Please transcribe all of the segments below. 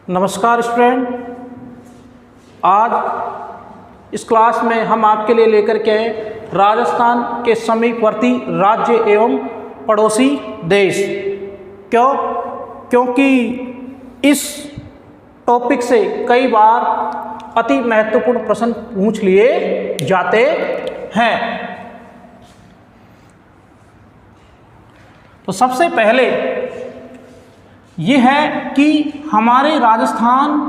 नमस्कार स्टूडेंट, आज इस क्लास में हम आपके लिए लेकर के आए राजस्थान के समीपवर्ती राज्य एवं पड़ोसी देश। क्योंकि इस टॉपिक से कई बार अति महत्वपूर्ण प्रश्न पूछ लिए जाते हैं। तो सबसे पहले ये है कि हमारे राजस्थान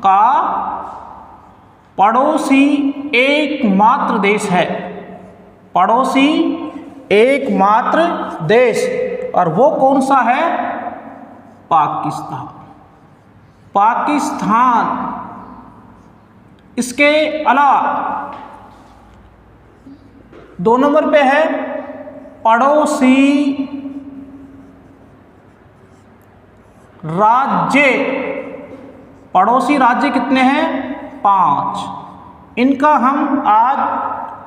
का पड़ोसी एकमात्र देश है, पड़ोसी एकमात्र देश, और वो कौन सा है? पाकिस्तान। पाकिस्तान। इसके अलावा 2 नंबर पे है पड़ोसी राज्य। पड़ोसी राज्य कितने हैं? 5। इनका हम आज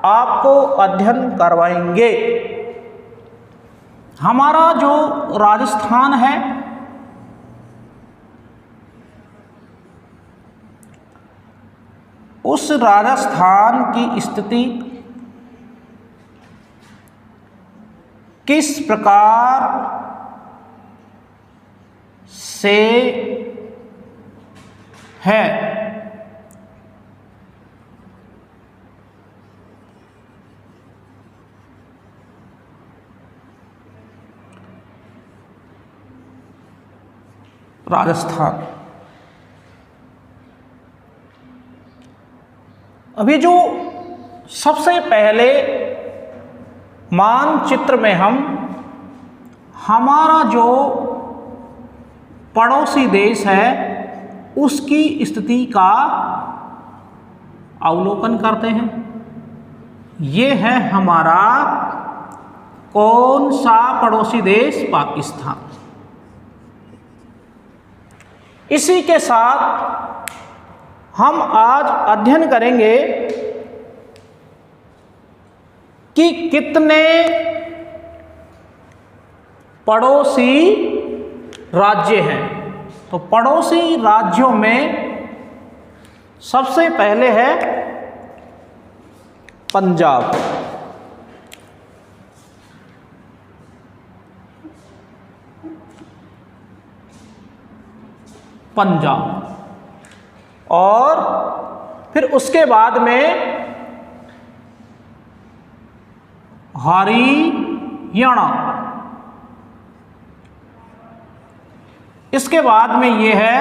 आपको अध्ययन करवाएंगे। हमारा जो राजस्थान है उस राजस्थान की स्थिति किस प्रकार से है? राजस्थान अभी जो सबसे पहले मानचित्र में हम हमारा जो पड़ोसी देश है उसकी स्थिति का अवलोकन करते हैं। ये है हमारा कौन सा पड़ोसी देश? पाकिस्तान। इसी के साथ हम आज अध्ययन करेंगे कि कितने पड़ोसी राज्य हैं। तो पड़ोसी राज्यों में सबसे पहले है पंजाब। पंजाब, और फिर उसके बाद में हरियाणा। इसके बाद में ये है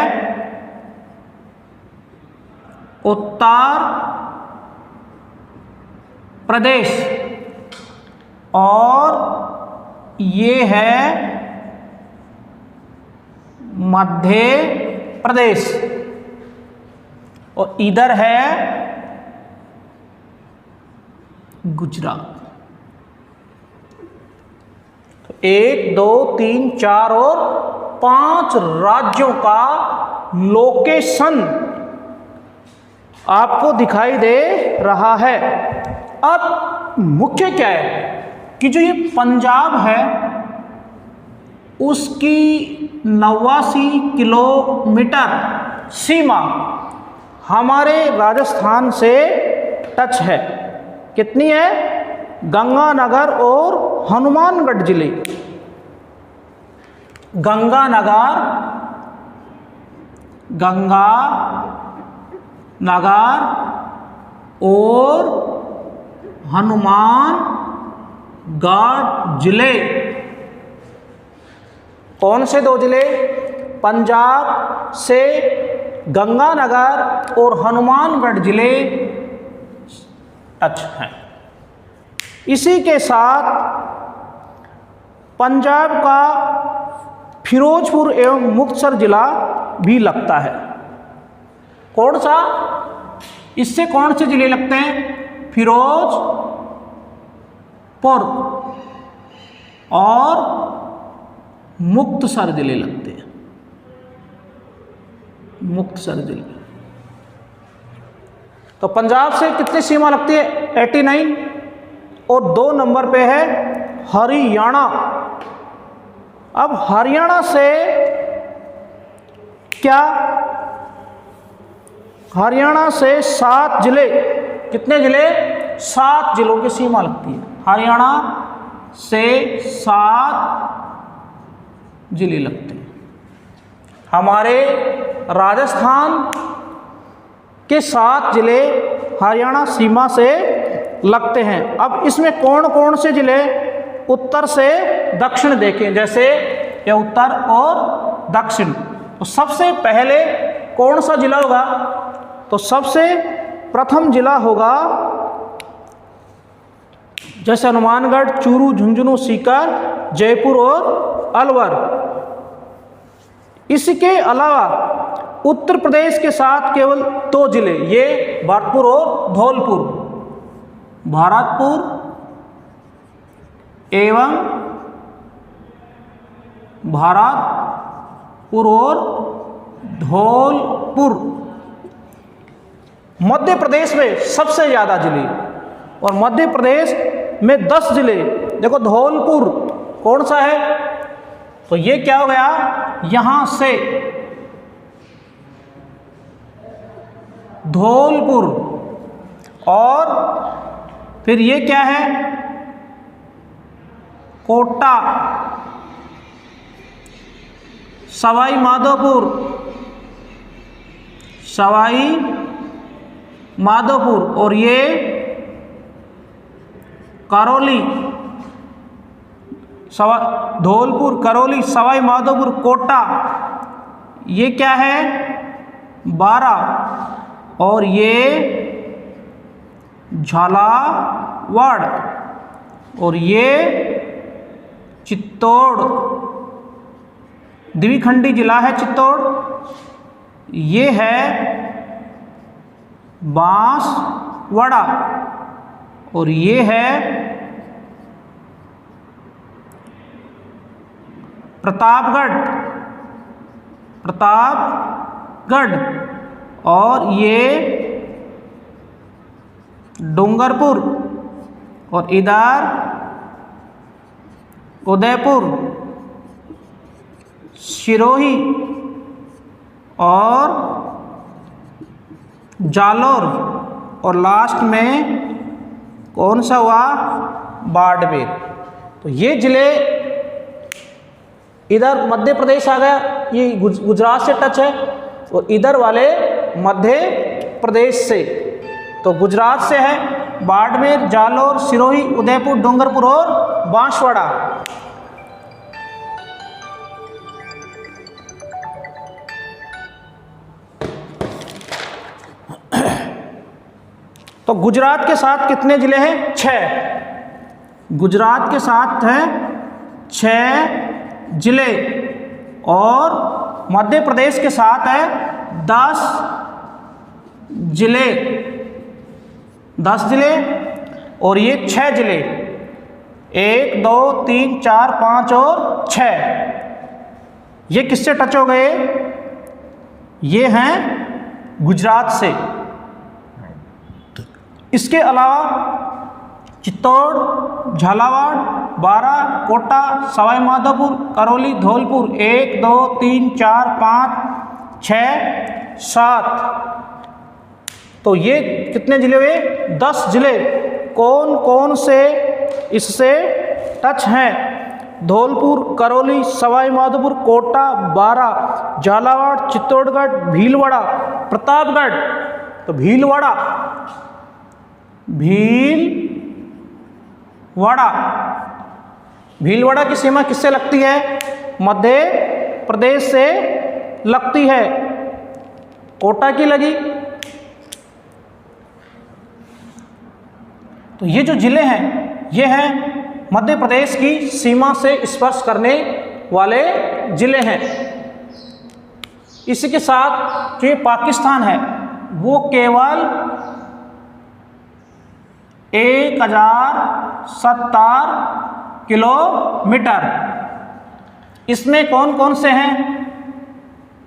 उत्तर प्रदेश, और ये है मध्य प्रदेश, और इधर है गुजरात। तो 1, 2, 3, 4 और 5 राज्यों का लोकेशन आपको दिखाई दे रहा है। अब मुख्य क्या है कि जो ये पंजाब है उसकी 89 किलोमीटर सीमा हमारे राजस्थान से टच है। कितनी है? गंगानगर और हनुमानगढ़ जिले, गंगानगर और हनुमानगढ़ जिले। कौन से 2 जिले? पंजाब से गंगानगर और हनुमानगढ़ जिले टच हैं। इसी के साथ पंजाब का फिरोजपुर एवं मुक्तसर जिला भी लगता है। कौन सा? इससे कौन से जिले लगते हैं? फिरोजपुर और मुक्तसर जिले लगते हैं। मुक्तसर जिले। तो पंजाब से कितनी सीमा लगती है? 89, और 2 नंबर पे है हरियाणा। अब हरियाणा से क्या हरियाणा से 7 जिले, कितने जिले? 7 जिलों की सीमा लगती है। हरियाणा से 7 जिले लगते हैं। हमारे राजस्थान के 7 जिले हरियाणा सीमा से लगते हैं। अब इसमें कौन कौन से जिले उत्तर से दक्षिण देखें, जैसे ये उत्तर और दक्षिण। तो सबसे पहले कौन सा जिला होगा? तो सबसे प्रथम जिला होगा जैसे हनुमानगढ़, चूरू, झुंझुनू, सीकर, जयपुर और अलवर। इसके अलावा उत्तर प्रदेश के साथ केवल 2 जिले, ये भरतपुर और धौलपुर। भरतपुर एवं भरतपुर और धौलपुर। मध्य प्रदेश में सबसे ज़्यादा जिले, और मध्य प्रदेश में 10 जिले। देखो धौलपुर कौन सा है? तो ये क्या हो गया? यहां से धौलपुर। और फिर ये क्या है? कोटा, सवाई माधोपुर, सवाई माधोपुर, और ये करौली, धौलपुर, करौली, सवाई माधोपुर, कोटा, ये क्या है? 12, और ये झालावाड़, और ये चित्तौड़, द्विखंडी जिला है चित्तौड़। ये है बांसवाड़ा, और ये है प्रतापगढ़, प्रतापगढ़, और ये डूंगरपुर, और इधर उदयपुर, सिरोही और जालौर, और लास्ट में कौन सा हुआ? बाड़मेर। तो ये जिले, इधर मध्य प्रदेश आ गया, ये गुजरात से टच है, और इधर वाले मध्य प्रदेश से। तो गुजरात से है बाड़मेर, जालौर, सिरोही, उदयपुर, डूंगरपुर और बांसवाड़ा। तो गुजरात के साथ कितने जिले हैं? 6। गुजरात के साथ हैं 6 जिले, और मध्य प्रदेश के साथ है 10 जिले। 10 जिले, और ये 6 जिले, 1 2 3 4 5 और 6, ये किससे टच हो गए? ये हैं गुजरात से। इसके अलावा चित्तौड़, झालावाड़, बारा, कोटा, सवाई माधोपुर, करौली, धौलपुर, 1 2 3 4 5 6 7। तो ये कितने जिले हुए? 10 जिले। कौन कौन से इससे टच हैं? धौलपुर, करौली, सवाई माधोपुर, कोटा, बारा, झालावाड़, चित्तौड़गढ़, भीलवाड़ा, प्रतापगढ़। तो भीलवाड़ा, भीलवाड़ा की सीमा किससे लगती है? मध्य प्रदेश से लगती है। कोटा की लगी। तो ये जो जिले हैं, ये हैं मध्य प्रदेश की सीमा से स्पर्श करने वाले जिले हैं। इसी के साथ जो पाकिस्तान है, वो केवल 1070 किलोमीटर। इसमें कौन कौन से हैं?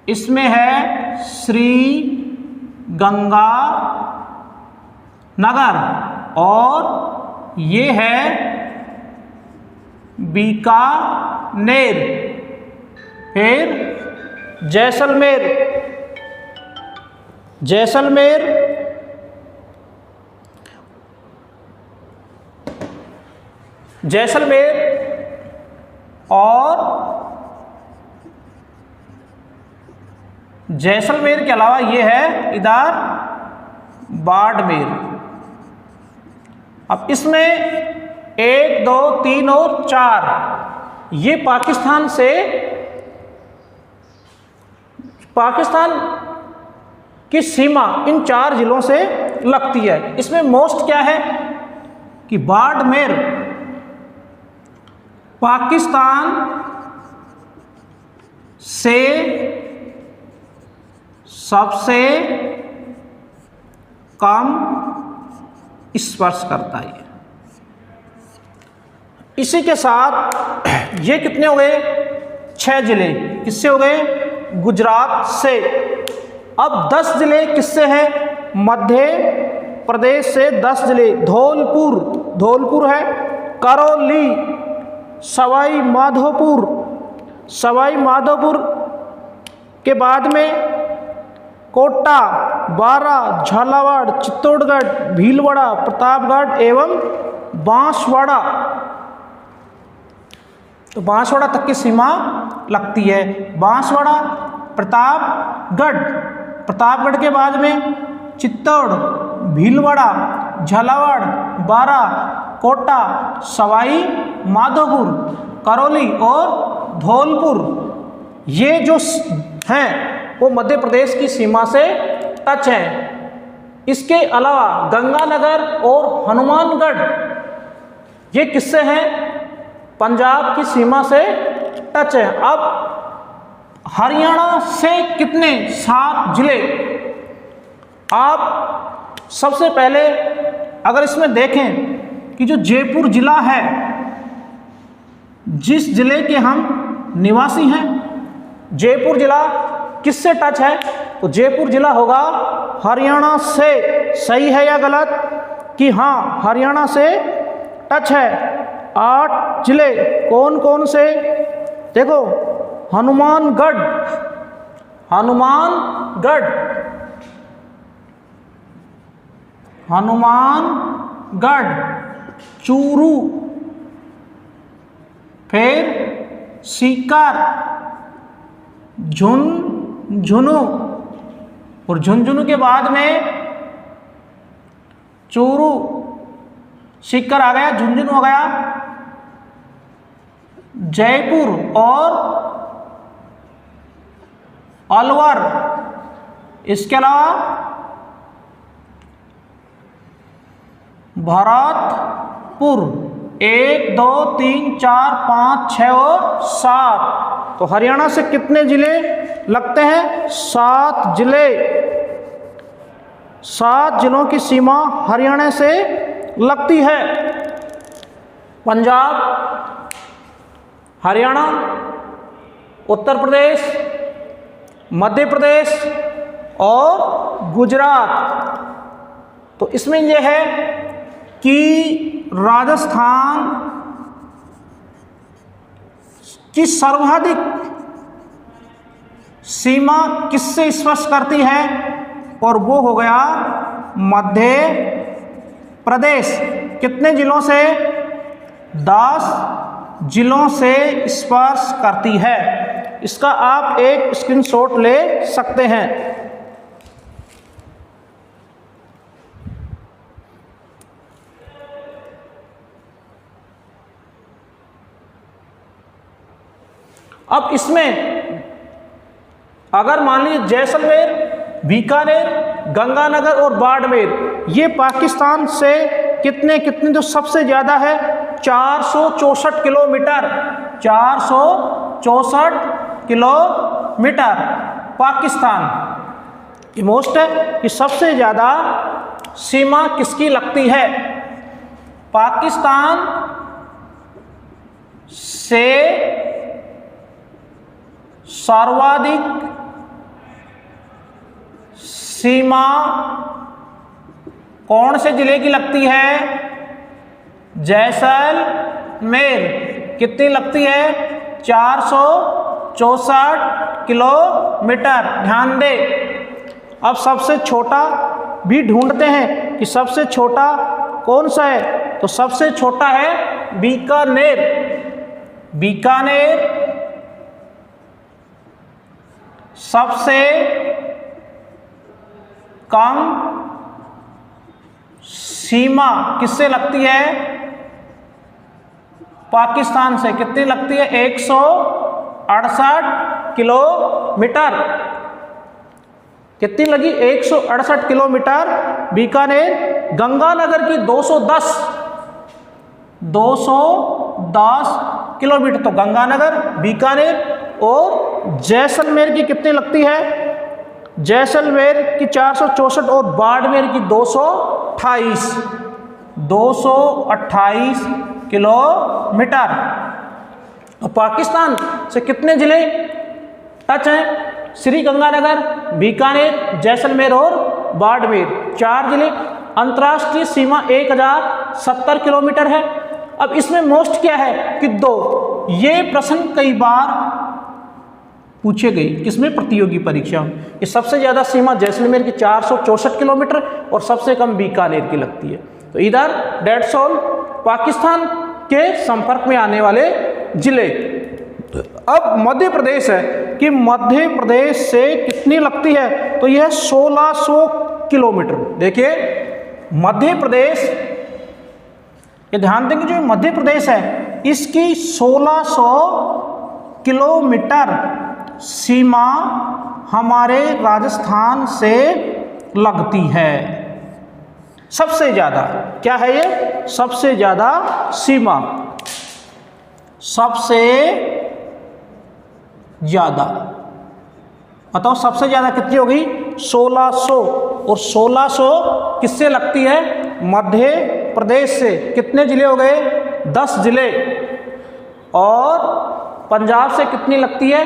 इसमें है श्री गंगा नगर, और ये है बीकानेर, फिर जैसलमेर, जैसलमेर, जैसलमेर और जैसलमेर के अलावा ये है इधर बाड़मेर। अब इसमें 1, 2, 3 और 4 ये पाकिस्तान की सीमा इन 4 जिलों से लगती है। इसमें मोस्ट क्या है कि बाड़मेर पाकिस्तान से सबसे कम स्पर्श करता है। इसी के साथ ये कितने हो गए? 6 जिले किससे हो गए? गुजरात से। अब 10 जिले किससे हैं? मध्य प्रदेश से 10 जिले। धौलपुर है, करौली, सवाई माधोपुर के बाद में कोटा, बारा, झालावाड़, चित्तौड़गढ़, भीलवाड़ा, प्रतापगढ़ एवं बांसवाड़ा। तो बांसवाड़ा तक की सीमा लगती है। बांसवाड़ा, प्रतापगढ़ के बाद में चित्तौड़, भीलवाड़ा, झालावाड़, बारा, कोटा, सवाई माधोपुर, करौली और धौलपुर ये जो हैं वो मध्य प्रदेश की सीमा से टच है। इसके अलावा गंगानगर और हनुमानगढ़ ये किससे हैं? पंजाब की सीमा से टच है। अब हरियाणा से कितने? 7 जिले। आप सबसे पहले अगर इसमें देखें कि जो जयपुर जिला है, जिस जिले के हम निवासी हैं, जयपुर जिला किससे टच है? तो जयपुर जिला होगा हरियाणा से। सही है या गलत? कि हाँ, हरियाणा से टच है। 8 जिले कौन कौन से? देखो, हनुमानगढ़, चूरू, फिर सीकर, झुंझुनू और झुंझुनू के बाद में चूरू, सीकर आ गया, झुंझुनू हो गया, जयपुर और अलवर। इसके अलावा भरतपुर। 1, 2, 3, 4, 5, 6 और 7। तो हरियाणा से कितने जिले लगते हैं? 7 जिले। 7 जिलों की सीमा हरियाणा से लगती है। पंजाब, हरियाणा, उत्तर प्रदेश, मध्य प्रदेश और गुजरात। तो इसमें यह है कि राजस्थान की सर्वाधिक सीमा किससे स्पर्श करती है? और वो हो गया मध्य प्रदेश। कितने जिलों से? 10 जिलों से स्पर्श करती है। इसका आप एक स्क्रीनशॉट ले सकते हैं। अब इसमें अगर मान लीजिए जैसलमेर, बीकानेर, गंगानगर और बाड़मेर ये पाकिस्तान से कितने जो सबसे ज़्यादा है 464 किलोमीटर, 464 किलोमीटर पाकिस्तान की मोस्ट है कि सबसे ज़्यादा सीमा किसकी लगती है? पाकिस्तान से सर्वाधिक सीमा कौन से जिले की लगती है? जैसलमेर। कितनी लगती है? 464 किलोमीटर। ध्यान दे। अब सबसे छोटा भी ढूंढते हैं कि सबसे छोटा कौन सा है, तो सबसे छोटा है बीकानेर। बीकानेर सबसे कम सीमा किससे लगती है, पाकिस्तान से। कितनी लगती है, 168 किलोमीटर। कितनी लगी, 168 किलोमीटर बीकानेर। गंगानगर की 210 किलोमीटर, तो गंगानगर, बीकानेर। और जैसलमेर की कितनी लगती है, जैसलमेर की 464 और बाड़मेर की 228 किलोमीटर। और पाकिस्तान से कितने जिले टच हैं, श्री गंगानगर, बीकानेर, जैसलमेर और बाड़मेर, 4 जिले। अंतर्राष्ट्रीय सीमा 1070 किलोमीटर है। अब इसमें मोस्ट क्या है कि 2, ये प्रश्न कई बार पूछे गए किसमें, प्रतियोगी परीक्षा में। ये सबसे ज़्यादा सीमा जैसलमेर की 464 किलोमीटर और सबसे कम बीकानेर की लगती है। तो इधर डेट्स ऑल पाकिस्तान के संपर्क में आने वाले जिले। अब मध्य प्रदेश है कि मध्य प्रदेश से कितनी लगती है, तो यह 1600 किलोमीटर। देखिए मध्य प्रदेश, ये ध्यान देंगे, जो मध्य प्रदेश है इसकी 1600 किलोमीटर सीमा हमारे राजस्थान से लगती है। सबसे ज़्यादा क्या है ये, सबसे ज़्यादा सीमा, सबसे ज़्यादा बताओ सबसे ज़्यादा कितनी होगी, 1600। और 1600 किससे लगती है, मध्य प्रदेश से। कितने जिले हो गए, 10 जिले। और पंजाब से कितनी लगती है,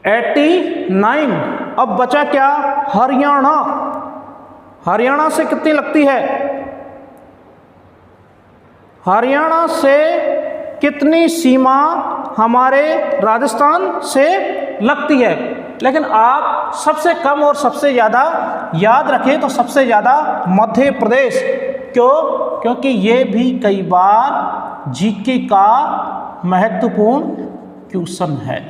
89। अब बचा क्या, हरियाणा। हरियाणा से कितनी लगती है, हरियाणा से कितनी सीमा हमारे राजस्थान से लगती है। लेकिन आप सबसे कम और सबसे ज़्यादा याद रखें तो सबसे ज़्यादा मध्य प्रदेश। क्यों, क्योंकि ये भी कई बार जीके का महत्वपूर्ण क्वेश्चन है।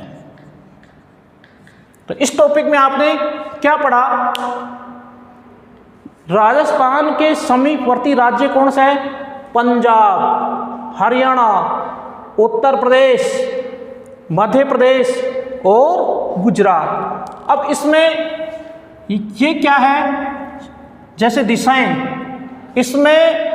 तो इस टॉपिक में आपने क्या पढ़ा, राजस्थान के समीपवर्ती राज्य कौन सा है, पंजाब, हरियाणा, उत्तर प्रदेश, मध्य प्रदेश और गुजरात। अब इसमें ये क्या है, जैसे दिशाएं, इसमें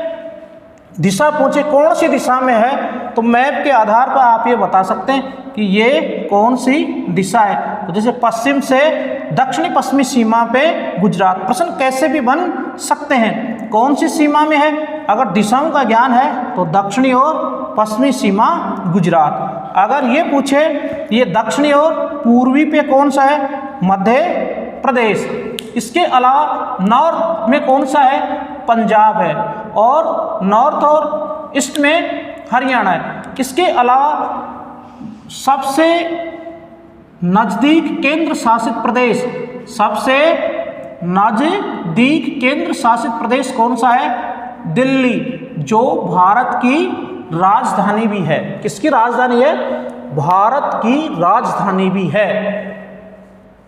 दिशा पूछे कौन सी दिशा में है, तो मैप के आधार पर आप ये बता सकते हैं कि ये कौन सी दिशा है। तो जैसे पश्चिम से दक्षिणी पश्चिमी सीमा पे गुजरात। प्रश्न कैसे भी बन सकते हैं, कौन सी सीमा में है, अगर दिशाओं का ज्ञान है तो दक्षिणी और पश्चिमी सीमा गुजरात। अगर ये पूछे ये दक्षिणी और पूर्वी पे कौन सा है, मध्य प्रदेश। इसके अलावा नॉर्थ में कौन सा है, पंजाब है। और नॉर्थ और ईस्ट में हरियाणा है। इसके अलावा सबसे नज़दीक केंद्र शासित प्रदेश, सबसे नज़दीक केंद्र शासित प्रदेश कौन सा है, दिल्ली, जो भारत की राजधानी भी है। किसकी राजधानी है, भारत की राजधानी भी है।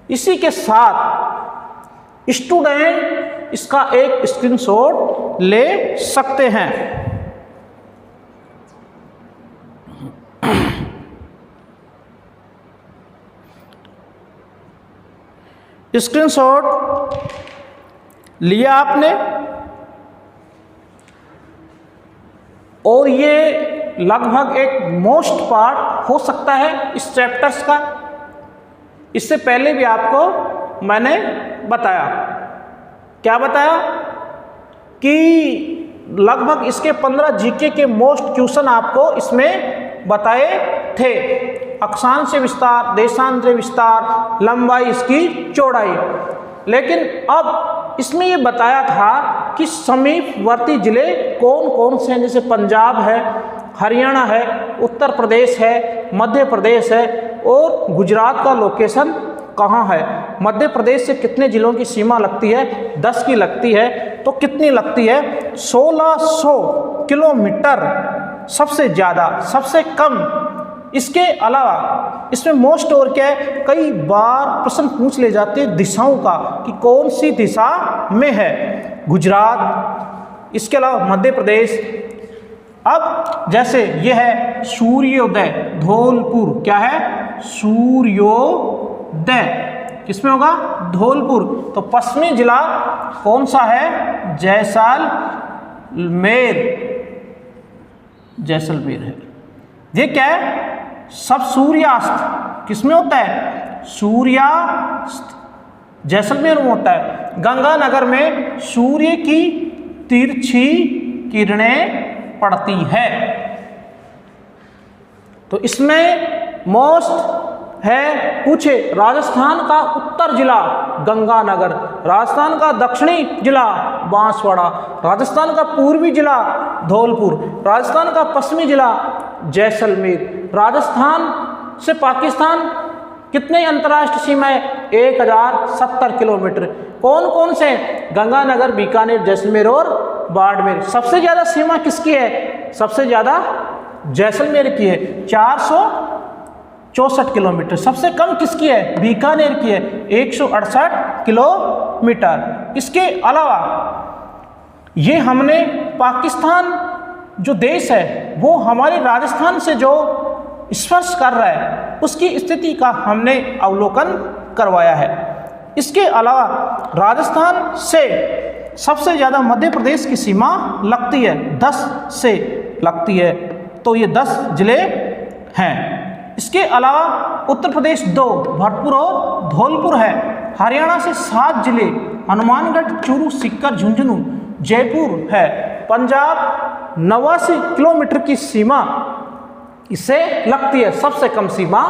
इसी के साथ स्टूडेंट इसका एक स्क्रीनशॉट ले सकते हैं। स्क्रीनशॉट लिया आपने, और ये लगभग एक मोस्ट पार्ट हो सकता है इस चैप्टर्स का। इससे पहले भी आपको मैंने बताया, क्या बताया कि लगभग इसके 15 जीके के मोस्ट क्वेश्चन आपको इसमें बताए थे। अक्षांश विस्तार, देशांतर विस्तार, लंबाई, इसकी चौड़ाई। लेकिन अब इसमें ये बताया था कि समीपवर्ती जिले कौन कौन से हैं, जैसे पंजाब है, हरियाणा है, उत्तर प्रदेश है, मध्य प्रदेश है और गुजरात का लोकेशन कहाँ है? मध्य प्रदेश से कितने जिलों की सीमा लगती है? 10 की लगती है। तो कितनी लगती है? 1600 किलोमीटर सबसे ज़्यादा, सबसे कम। इसके अलावा इसमें मोस्ट और क्या है, कई बार प्रश्न पूछ ले जाते हैं दिशाओं का कि कौन सी दिशा में है। गुजरात, इसके अलावा मध्य प्रदेश। अब जैसे ये है सूर्योदय, धौलपुर, क्या है? सूर्योदय किसमें होगा? धौलपुर। तो पश्चिमी जिला कौन सा है? जैसलमेर, जैसलमेर है। ये क्या है? सब सूर्यास्त किसमें होता है? सूर्यास्त जैसलमेर में होता है। गंगानगर में सूर्य की तिरछी किरणें पड़ती है। तो इसमें मोस्ट है पूछे, राजस्थान का उत्तर जिला गंगानगर, राजस्थान का दक्षिणी जिला बांसवाड़ा, राजस्थान का पूर्वी जिला धौलपुर, राजस्थान का पश्चिमी जिला जैसलमेर। राजस्थान से पाकिस्तान कितने अंतर्राष्ट्रीय सीमा है? 1070 किलोमीटर। कौन कौन से? गंगानगर, बीकानेर, जैसलमेर और बाड़मेर। सबसे ज़्यादा सीमा किसकी है? सबसे ज़्यादा जैसलमेर की है, 464 किलोमीटर। सबसे कम किसकी है? बीकानेर की है, 168 किलोमीटर। इसके अलावा ये हमने पाकिस्तान जो देश है वो हमारे राजस्थान से जो स्पर्श कर रहा है उसकी स्थिति का हमने अवलोकन करवाया है। इसके अलावा राजस्थान से सबसे ज़्यादा मध्य प्रदेश की सीमा लगती है, 10 से लगती है। तो ये 10 जिले हैं। इसके अलावा उत्तर प्रदेश 2, भरतपुर और धौलपुर है। हरियाणा से 7 जिले, हनुमानगढ़, चूरू, सीकर, झुंझुनू, जयपुर है। पंजाब 89 किलोमीटर की सीमा इससे लगती है। सबसे कम सीमा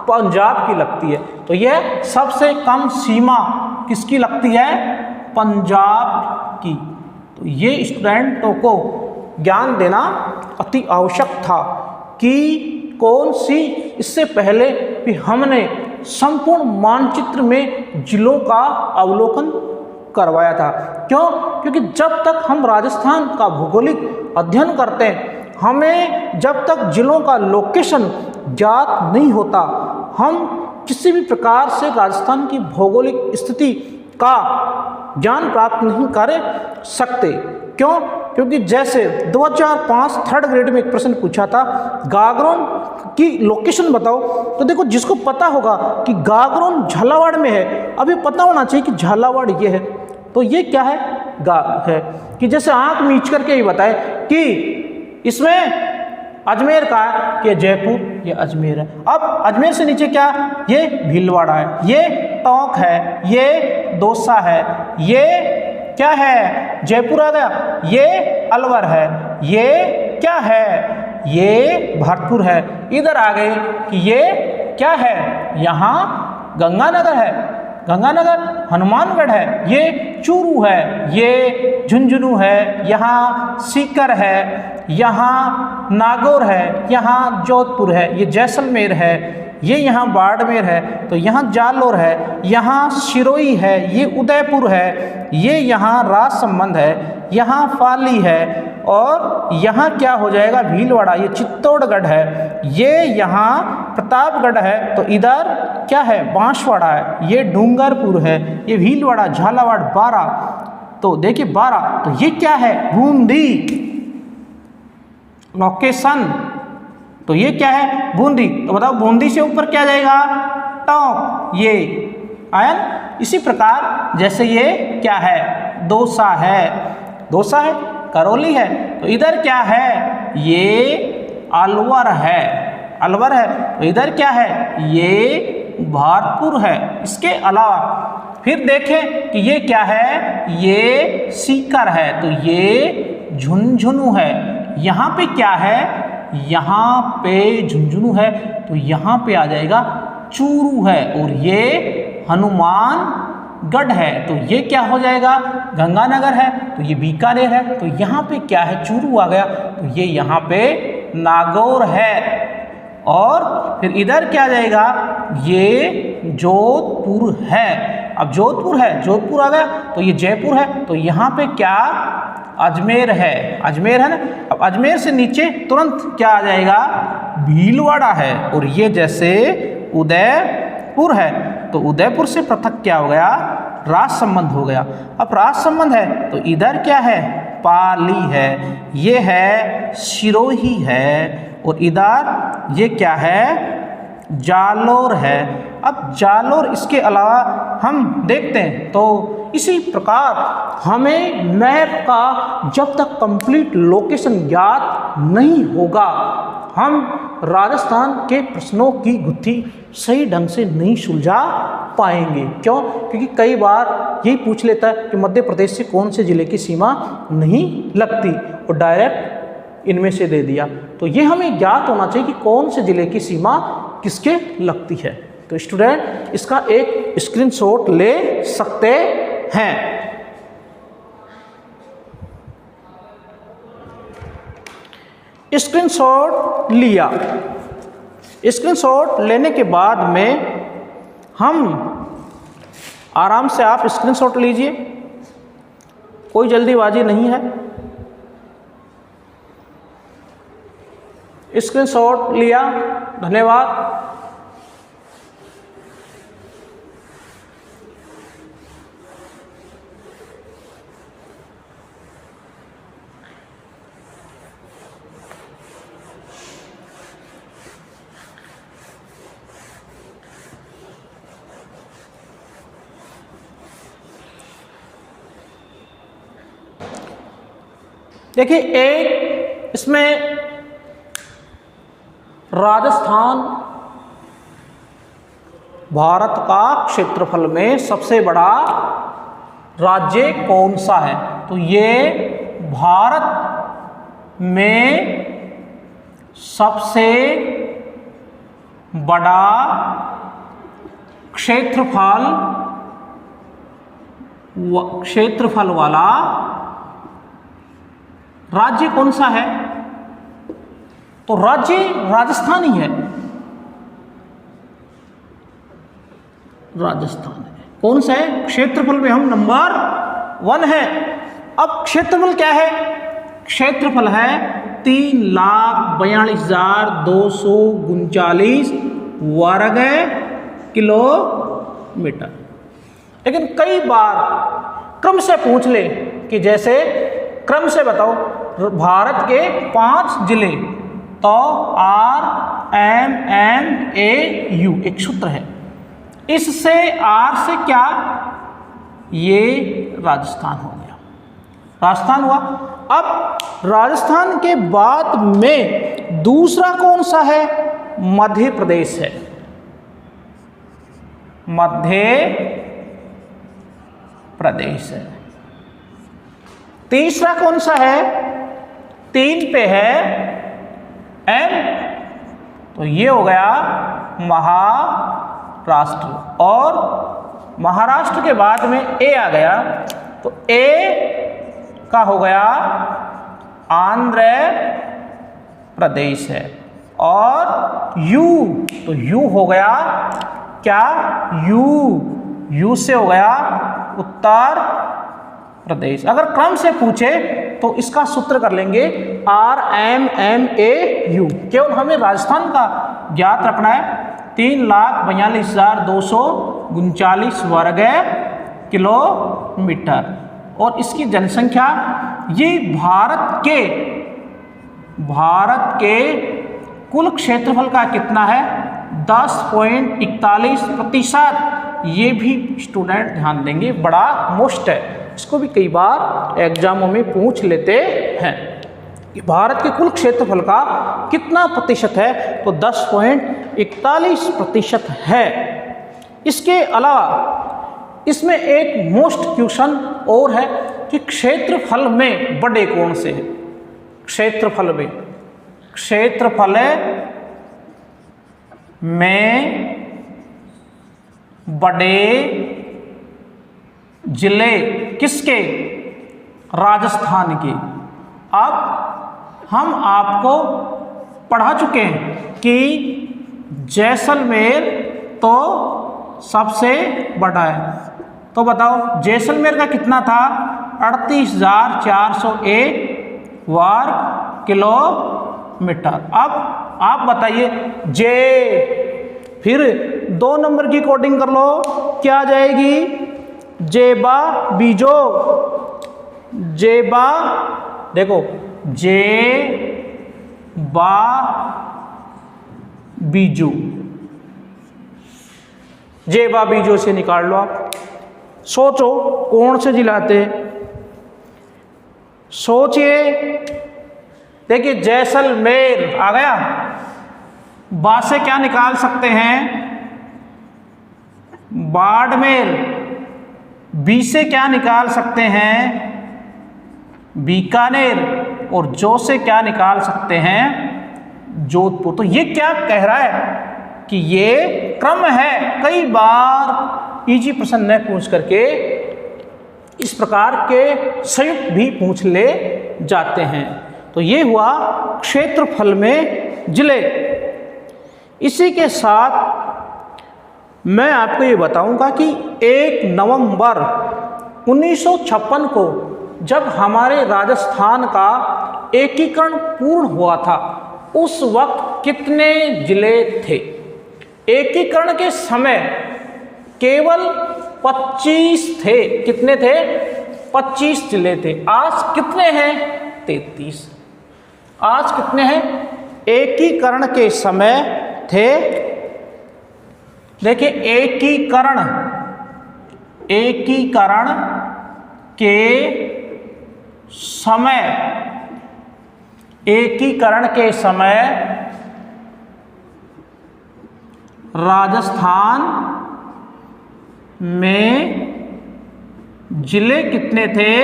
पंजाब की लगती है। तो यह सबसे कम सीमा किसकी लगती है? पंजाब की। तो ये स्टूडेंटों को ज्ञान देना अति आवश्यक था कि कौन सी, इससे पहले भी हमने संपूर्ण मानचित्र में जिलों का अवलोकन करवाया था। क्यों? क्योंकि जब तक हम राजस्थान का भौगोलिक अध्ययन करते हैं, हमें जब तक जिलों का लोकेशन ज्ञात नहीं होता, हम किसी भी प्रकार से राजस्थान की भौगोलिक स्थिति का ज्ञान प्राप्त नहीं कर सकते। क्यों? क्योंकि जैसे 2005 थर्ड ग्रेड में एक प्रश्न पूछा था, गागरोन की लोकेशन बताओ। तो देखो, जिसको पता होगा कि गागरोन झालावाड़ में है, अभी पता होना चाहिए कि झालावाड़ ये है। तो ये क्या है? है कि जैसे आंख मीच करके ही बताए कि इसमें अजमेर का है कि जयपुर, ये अजमेर है। अब अजमेर से नीचे क्या? ये भीलवाड़ा है, ये टोंक है, ये दौसा है, ये क्या है? जयपुर आ गया, ये अलवर है, ये क्या है? ये भरतपुर है। इधर आ गए कि ये क्या है? यहाँ गंगानगर है, गंगानगर हनुमानगढ़ है, ये चूरू है, ये झुंझुनू है, यहाँ सीकर है, यहाँ नागौर है, यहाँ जोधपुर है, ये जैसलमेर है, ये यहाँ बाड़मेर है, तो यहाँ जालोर है, यहाँ सिरोही है, ये उदयपुर है, ये यहाँ राजसमंद है, यहाँ पाली है, और यहाँ क्या हो जाएगा? भीलवाड़ा, ये चित्तौड़गढ़ है, ये यहाँ प्रतापगढ़ है, तो इधर क्या है? बांसवाड़ा है, ये डूंगरपुर है, ये भीलवाड़ा, झालावाड़, बारा। तो देखिए 12, तो ये क्या है? बूंदी लोकेशन। तो ये क्या है? बूंदी। तो बताओ बूंदी से ऊपर क्या जाएगा? टोंक, ये आयन। इसी प्रकार जैसे ये क्या है? दौसा है, दौसा है, करौली है, तो इधर क्या है? ये अलवर है, अलवर है, तो इधर क्या है? ये भरतपुर है। इसके अलावा फिर देखें कि ये क्या है? ये सीकर है, तो ये झुंझुनू है। यहाँ पे क्या है? यहाँ पे झुंझुनू है, तो यहाँ पे आ जाएगा चूरू है, और ये हनुमानगढ़ है, तो ये क्या हो जाएगा? गंगानगर है, तो ये बीकानेर है, तो यहाँ पे क्या है? चूरू आ गया, तो ये यहाँ पे नागौर है। और फिर इधर क्या जाएगा, ये जोधपुर है। अब जोधपुर है, जोधपुर आ गया, तो ये जयपुर है, तो यहाँ पे क्या, अजमेर है, अजमेर है ना। अब अजमेर से नीचे तुरंत क्या आ जाएगा, भीलवाड़ा है, और ये जैसे उदयपुर है, तो उदयपुर से पृथक क्या हो गया, राज संबंध हो गया। अब राज संबंध है तो इधर क्या है, पाली है, ये है सिरोही है, और इधर ये क्या है, जालोर है। अब जालोर, इसके अलावा हम देखते हैं तो इसी प्रकार हमें मैप का जब तक कंप्लीट लोकेशन याद नहीं होगा, हम राजस्थान के प्रश्नों की गुत्थी सही ढंग से नहीं सुलझा पाएंगे। क्यों? क्योंकि कई बार यही पूछ लेता है कि मध्य प्रदेश से कौन से जिले की सीमा नहीं लगती, और डायरेक्ट इनमें से दे दिया। तो ये हमें ज्ञात होना चाहिए कि कौन से जिले की सीमा किसके लगती है। तो स्टूडेंट इसका एक स्क्रीनशॉट ले सकते हैं। स्क्रीनशॉट लिया, स्क्रीनशॉट लेने के बाद में हम आराम से, आप स्क्रीनशॉट लीजिए, कोई जल्दीबाजी नहीं है। स्क्रीनशॉट लिया, धन्यवाद। देखिए, एक इसमें राजस्थान भारत का क्षेत्रफल में सबसे बड़ा राज्य कौन सा है, तो ये भारत में सबसे बड़ा क्षेत्रफल वाला राज्य कौन सा है, तो राज्य राजस्थान ही है, राजस्थान है। कौन सा है, क्षेत्रफल में हम नंबर 1 है। अब क्षेत्रफल क्या है, क्षेत्रफल है 3,42,239 वर्ग किलोमीटर। लेकिन कई बार क्रम से पूछ ले कि जैसे क्रम से बताओ भारत के 5 जिले, तो RMMAU एक सूत्र है, इससे R से क्या, ये राजस्थान हो गया, राजस्थान हुआ। अब राजस्थान के बाद में दूसरा कौन सा है, मध्य प्रदेश है, मध्य प्रदेश है। तीसरा कौन सा है, 3 पे है M, तो ये हो गया महाराष्ट्र, और महाराष्ट्र के बाद में A आ गया, तो A का हो गया आंध्र प्रदेश है, और U, तो U हो गया क्या, U से हो गया उत्तर प्रदेश। अगर क्रम से पूछे तो इसका सूत्र कर लेंगे RMMAU, केवल हमें राजस्थान का ज्ञात रखना है, 3,42,239 वर्ग किलोमीटर, और इसकी जनसंख्या, ये भारत के कुल क्षेत्रफल का कितना है, 10.41%। ये भी स्टूडेंट ध्यान देंगे, बड़ा मोस्ट है, इसको भी कई बार एग्जामों में पूछ लेते हैं कि भारत के कुल क्षेत्रफल का कितना प्रतिशत है, तो 10.41% है। इसके अलावा इसमें एक मोस्ट क्वेश्चन और है कि क्षेत्रफल में बड़े कौन से हैं, क्षेत्रफल में बड़े जिले किसके, राजस्थान के। अब हम आपको पढ़ा चुके हैं कि जैसलमेर तो सबसे बड़ा है। तो बताओ जैसलमेर का कितना था? 38,401 वर्ग किलोमीटर। अब आप बताइए जे, फिर 2 नंबर की कोडिंग कर लो, क्या आ जाएगी? जेबा बीजो, जेबा, देखो जे बा बीजू, जेबा बीजो से निकाल लो आप। सोचो कौन से जिलाते, सोचिए। देखिए जैसलमेर आ गया, बा से क्या निकाल सकते हैं? बाड़मेर। बी से क्या निकाल सकते हैं? बीकानेर। और जो से क्या निकाल सकते हैं? जोधपुर। तो ये क्या कह रहा है कि ये क्रम है। कई बार इजी प्रश्न न पूछ करके इस प्रकार के संयुक्त भी पूछ ले जाते हैं। तो ये हुआ क्षेत्रफल में जिले। इसी के साथ मैं आपको ये बताऊंगा कि 1 नवंबर 1956 को जब हमारे राजस्थान का एकीकरण पूर्ण हुआ था, उस वक्त कितने जिले थे? एकीकरण के समय केवल 25 थे। कितने थे? 25 जिले थे। आज कितने हैं? 33। आज कितने हैं? एकीकरण के समय थे, देखिए एकीकरण के समय, एकीकरण के समय राजस्थान में जिले कितने थे?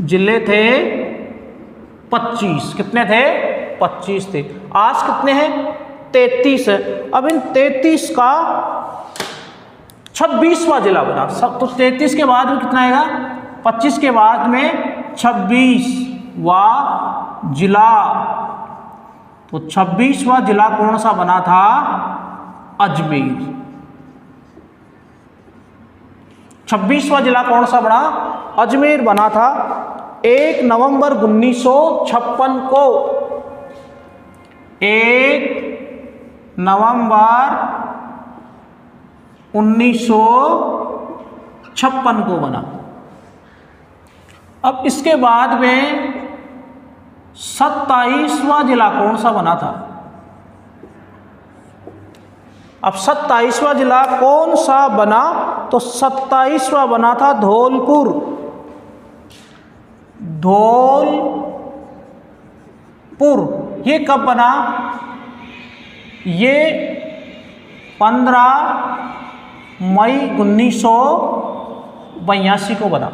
जिले थे 25। कितने थे? 25 थे। आज कितने हैं? 33 है। अब इन 33 का 26वां जिला बना। सब तो 33 के बाद में कितना आएगा? 25 के बाद में 26वां जिला। तो 26वां जिला कौन सा बना था? अजमेर। 26वां जिला कौन सा बना? अजमेर बना था। 1 नवंबर 1956 को, 1 नवंबर 1956 को बना। अब इसके बाद में 27वां जिला कौन सा बना था? अब 27वां जिला कौन सा बना? तो 27वां बना था धौलपुर। धौलपुर ये कब बना? ये 15 मई 1982 को बना।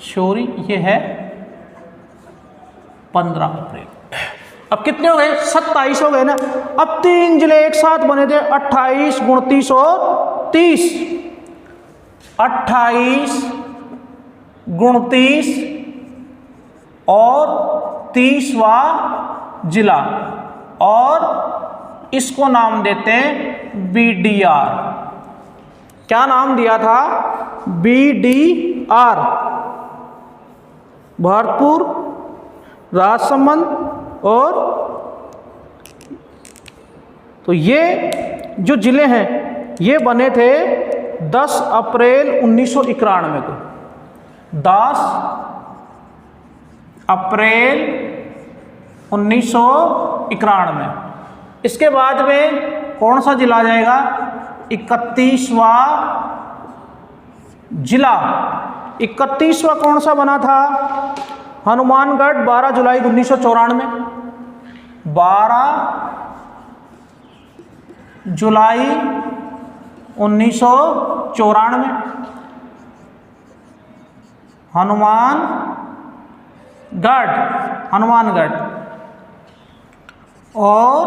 सॉरी, ये है 15 अप्रैल। अब कितने हो गए? 27 हो गए ना। अब 3 जिले एक साथ बने थे, 28, 29 और 30। 28, 29 और 30वां जिला, और इसको नाम देते हैं BDR। क्या नाम दिया था? BDR। भरतपुर, राजसमंद और तो ये जो जिले हैं ये बने थे 10 अप्रैल 1991 को। 10 अप्रैल 1991। इसके बाद में कौन सा जिला आ जाएगा? 31वां जिला। 31वां कौन सा बना था? हनुमानगढ़, 12 जुलाई 1994। 12 जुलाई 1994 हनुमानगढ़। और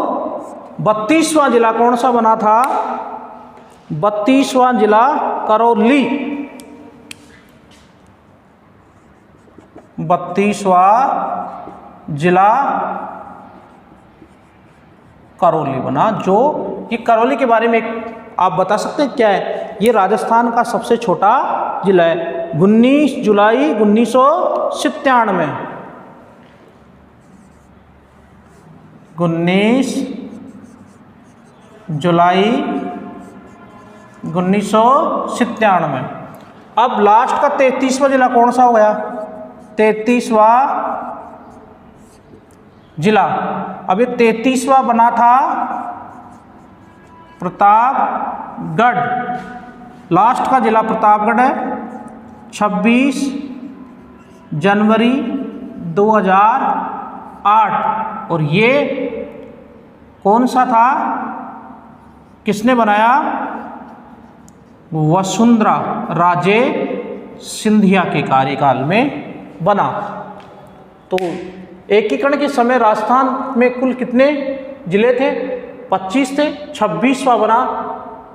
32वां जिला कौन सा बना था? 32वां जिला करौली। 32वां जिला करौली बना। जो ये करौली के बारे में आप बता सकते हैं क्या है? ये राजस्थान का सबसे छोटा जिला है। 19 जुलाई 1997, 19 जुलाई 1997। अब लास्ट का 33वां जिला कौन सा हो गया? 33वां जिला। अब ये 33वां बना था प्रतापगढ़। लास्ट का जिला प्रतापगढ़ है। 26 जनवरी 2008। और ये कौन सा था? किसने बनाया? वसुंधरा राजे सिंधिया के कार्यकाल में बना। तो एकीकरण के समय राजस्थान में कुल कितने जिले थे? 25 थे। 26वां बना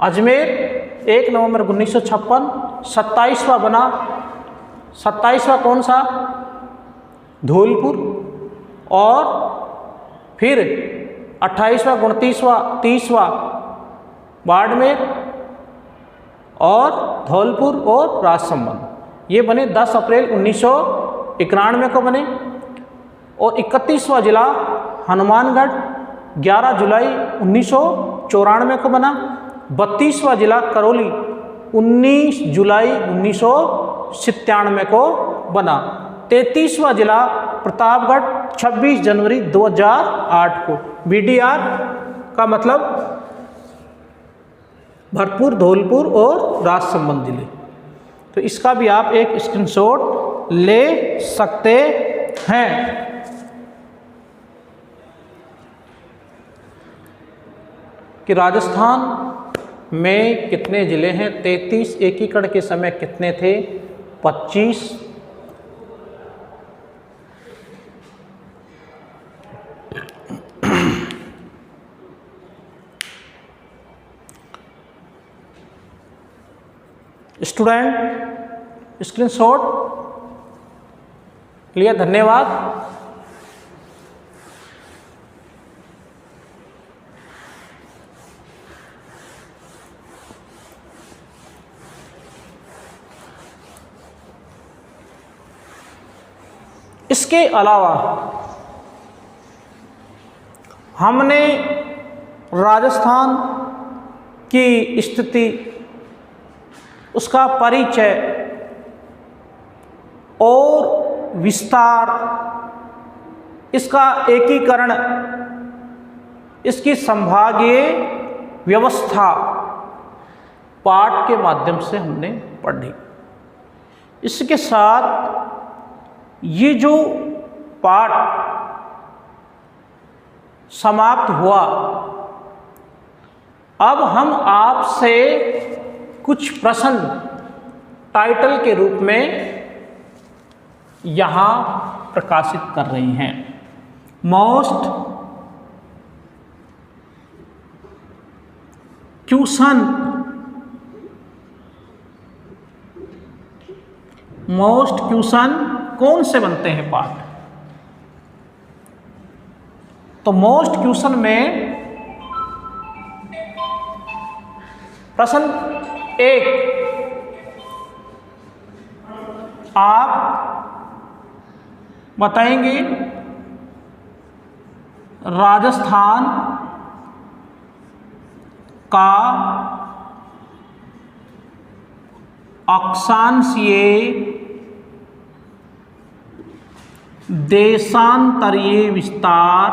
अजमेर 1 नवंबर 1956। 27वां बना, 27वां कौन सा? धौलपुर। और फिर 28वां 29वां 30वां बाड़मेर और धौलपुर और राजसमंद। ये बने 10 अप्रैल 1991 को बने। और 31वां जिला हनुमानगढ़ 11 जुलाई 1994 को बना। 32वां जिला करौली 19 जुलाई 1997 को बना। 33वां जिला प्रतापगढ़ 26 जनवरी 2008 को। BDR का मतलब भरतपुर, धौलपुर और राजसमंद जिले। तो इसका भी आप एक स्क्रीनशॉट ले सकते हैं। कि राजस्थान में कितने जिले हैं? 33। एकीकरण के समय कितने थे? 25। स्टूडेंट स्क्रीनशॉट लिया, धन्यवाद। इसके अलावा हमने राजस्थान की स्थिति, उसका परिचय और विस्तार, इसका एकीकरण, इसकी संभागीय व्यवस्था पाठ के माध्यम से हमने पढ़ी। इसके साथ ये जो पाठ समाप्त हुआ, अब हम आपसे कुछ प्रश्न टाइटल के रूप में यहाँ प्रकाशित कर रही हैं। मोस्ट क्वेश्चन कौन से बनते हैं पाठ? तो मोस्ट क्वेश्चन में प्रश्न 1, आप बताएंगे राजस्थान का अक्षांशीय देशांतरीय विस्तार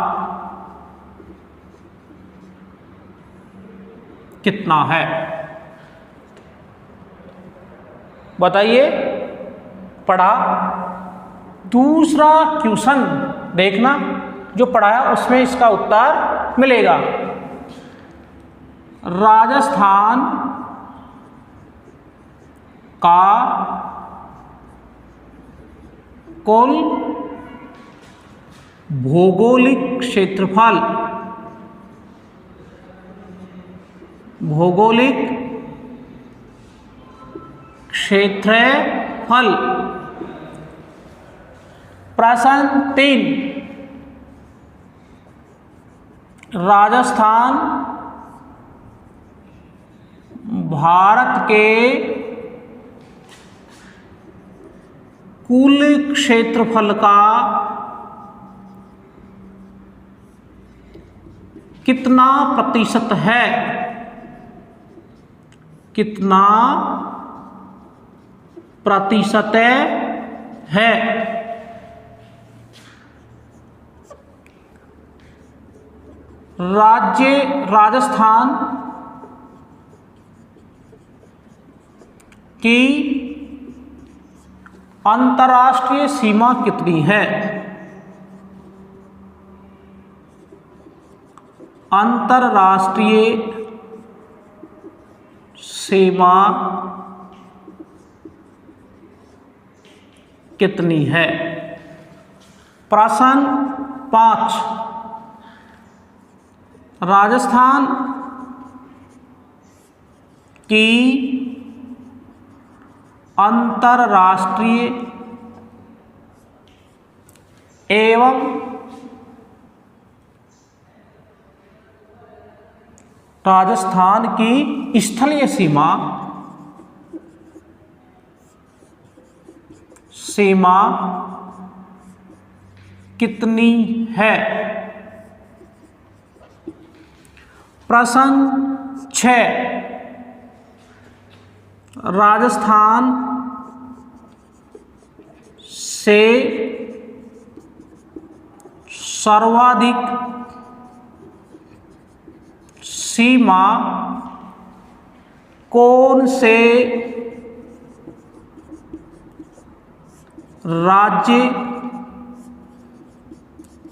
कितना है? बताइए, पढ़ा। दूसरा क्वेश्चन देखना, जो पढ़ाया उसमें इसका उत्तर मिलेगा। राजस्थान का कुल भौगोलिक क्षेत्रफल प्रश्न 3, राजस्थान भारत के कुल क्षेत्रफल का कितना प्रतिशत है? कितना प्रतिशत है? राज्य राजस्थान की अंतर्राष्ट्रीय सीमा कितनी है? अंतर्राष्ट्रीय सीमा कितनी है? प्रश्न 5, राजस्थान की अंतर्राष्ट्रीय एवं राजस्थान की स्थलीय सीमा कितनी है? प्रश्न 6, राजस्थान से सर्वाधिक सीमा कौन से राज्य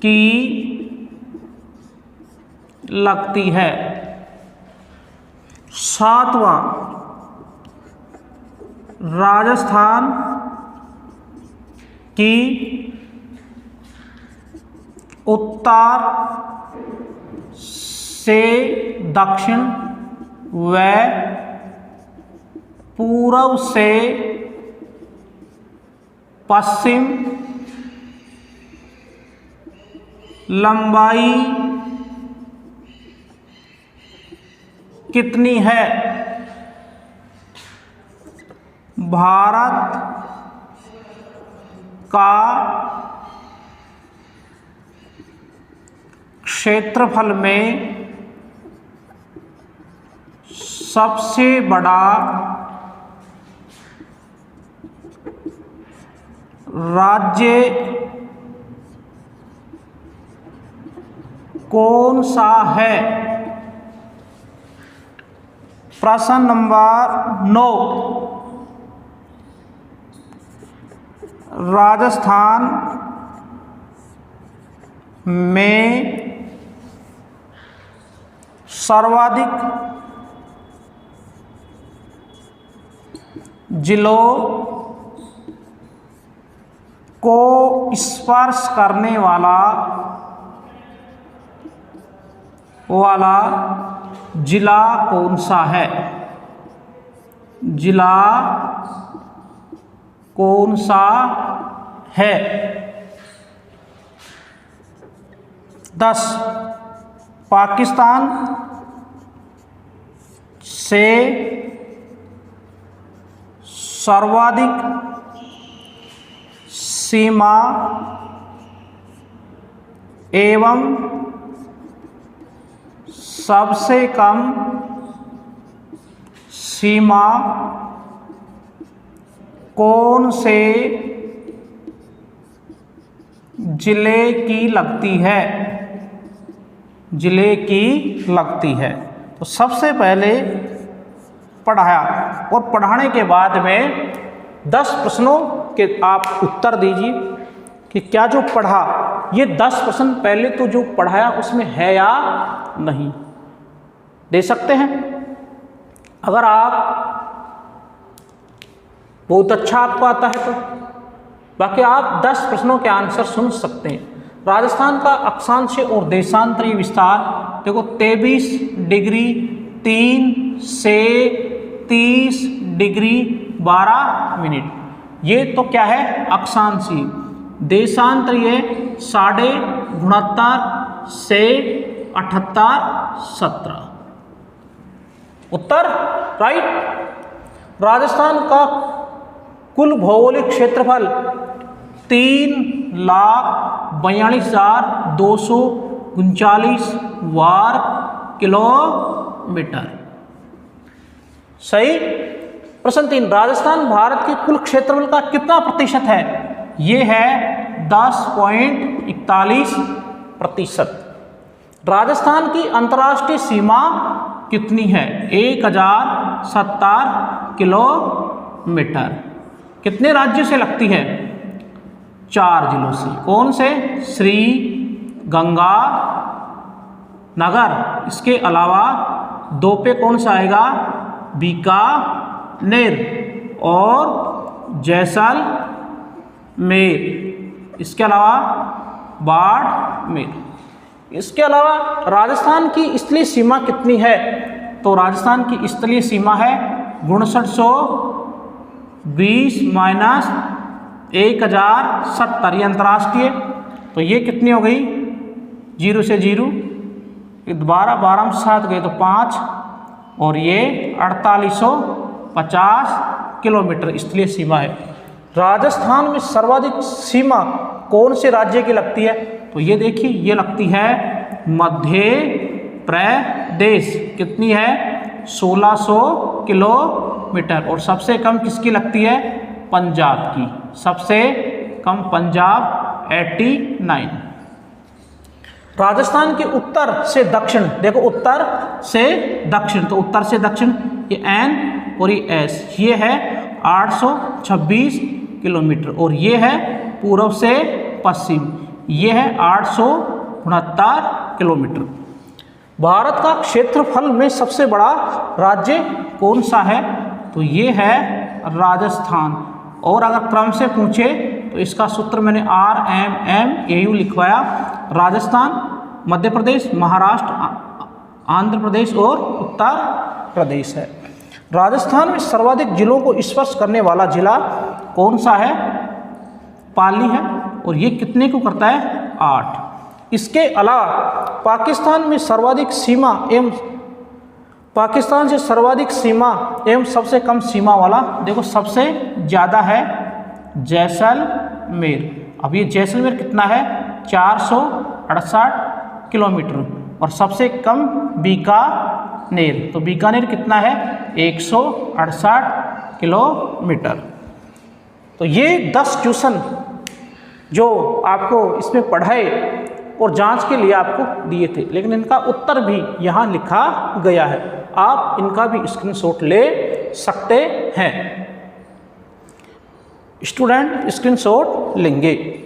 की लगती है? 7वां, राजस्थान की उत्तर से दक्षिण व पूर्व से पश्चिम लंबाई कितनी है? भारत का क्षेत्रफल में सबसे बड़ा राज्य कौन सा है? प्रश्न नंबर 9, राजस्थान में सर्वाधिक जिलों को स्पर्श करने वाला जिला कौन सा है? जिला कौन सा है? 10, पाकिस्तान से सर्वाधिक सीमा एवं सबसे कम सीमा कौन से जिले की लगती है? जिले की लगती है। तो सबसे पहले पढ़ाया और पढ़ाने के बाद में 10 प्रश्नों के आप उत्तर दीजिए कि क्या जो पढ़ा ये 10 प्रश्न पहले तो जो पढ़ाया उसमें है या नहीं, दे सकते हैं। अगर आप बहुत अच्छा आपको आता है तो बाकी आप 10 प्रश्नों के आंसर सुन सकते हैं। राजस्थान का अक्षांशीय और देशांतरीय विस्तार देखो 23 डिग्री 3 से 30 डिग्री 12 मिनट, ये तो क्या है अक्षांशीय। देशांतरीय 69.5 से 78, 17 उत्तर राइट। राजस्थान का कुल भौगोलिक क्षेत्रफल 3,42,239 वर्ग किलोमीटर। सही। प्रश्न 3, राजस्थान भारत के कुल क्षेत्रफल का कितना प्रतिशत है? ये है 10.41%। राजस्थान की अंतर्राष्ट्रीय सीमा कितनी है? 1070 किलोमीटर। कितने राज्यों से लगती है? 4 जिलों से। कौन से? श्री गंगानगर। इसके अलावा 2 पे कौन सा आएगा? बीकानेर और जैसलमेर। इसके अलावा बाड़मेर। इसके अलावा राजस्थान की स्थलीय सीमा कितनी है? तो राजस्थान की स्थलीय सीमा है 5920 माइनस 1070। ये अंतर्राष्ट्रीय। तो ये कितनी हो गई? 0 से 0, 12 में 7 गए तो 5, और ये 4850 किलोमीटर स्थलीय सीमा है। राजस्थान में सर्वाधिक सीमा कौन से राज्य की लगती है? तो ये देखिए, ये लगती है मध्य प्रदेश। कितनी है? 1600 किलोमीटर। और सबसे कम किसकी लगती है? पंजाब की। सबसे कम पंजाब 89। राजस्थान के उत्तर से दक्षिण, देखो उत्तर से दक्षिण, तो उत्तर से दक्षिण ये N और ये S, ये है 826 किलोमीटर। और ये है पूर्व से पश्चिम, ये है 869 किलोमीटर। भारत का क्षेत्रफल में सबसे बड़ा राज्य कौन सा है? तो ये है राजस्थान। और अगर क्रम से पूछे तो इसका सूत्र मैंने RMMAU लिखवाया। राजस्थान, मध्य प्रदेश, महाराष्ट्र, आंध्र प्रदेश और उत्तर प्रदेश है। राजस्थान में सर्वाधिक जिलों को स्पर्श करने वाला जिला कौन सा है? पाली है। और ये कितने को करता है? 8। इसके अलावा पाकिस्तान में सर्वाधिक सीमा एवं पाकिस्तान से सर्वाधिक सीमा एवं सबसे कम सीमा वाला, देखो सबसे ज़्यादा है जैसलमेर। अब ये जैसलमेर कितना है? 468 किलोमीटर। और सबसे कम बीकानेर। तो बीकानेर कितना है? 168 किलोमीटर। तो ये 10 क्वेश्चन जो आपको इसमें पढ़ाए और जांच के लिए आपको दिए थे, लेकिन इनका उत्तर भी यहाँ लिखा गया है। आप इनका भी स्क्रीनशॉट ले सकते हैं। स्टूडेंट स्क्रीनशॉट लेंगे।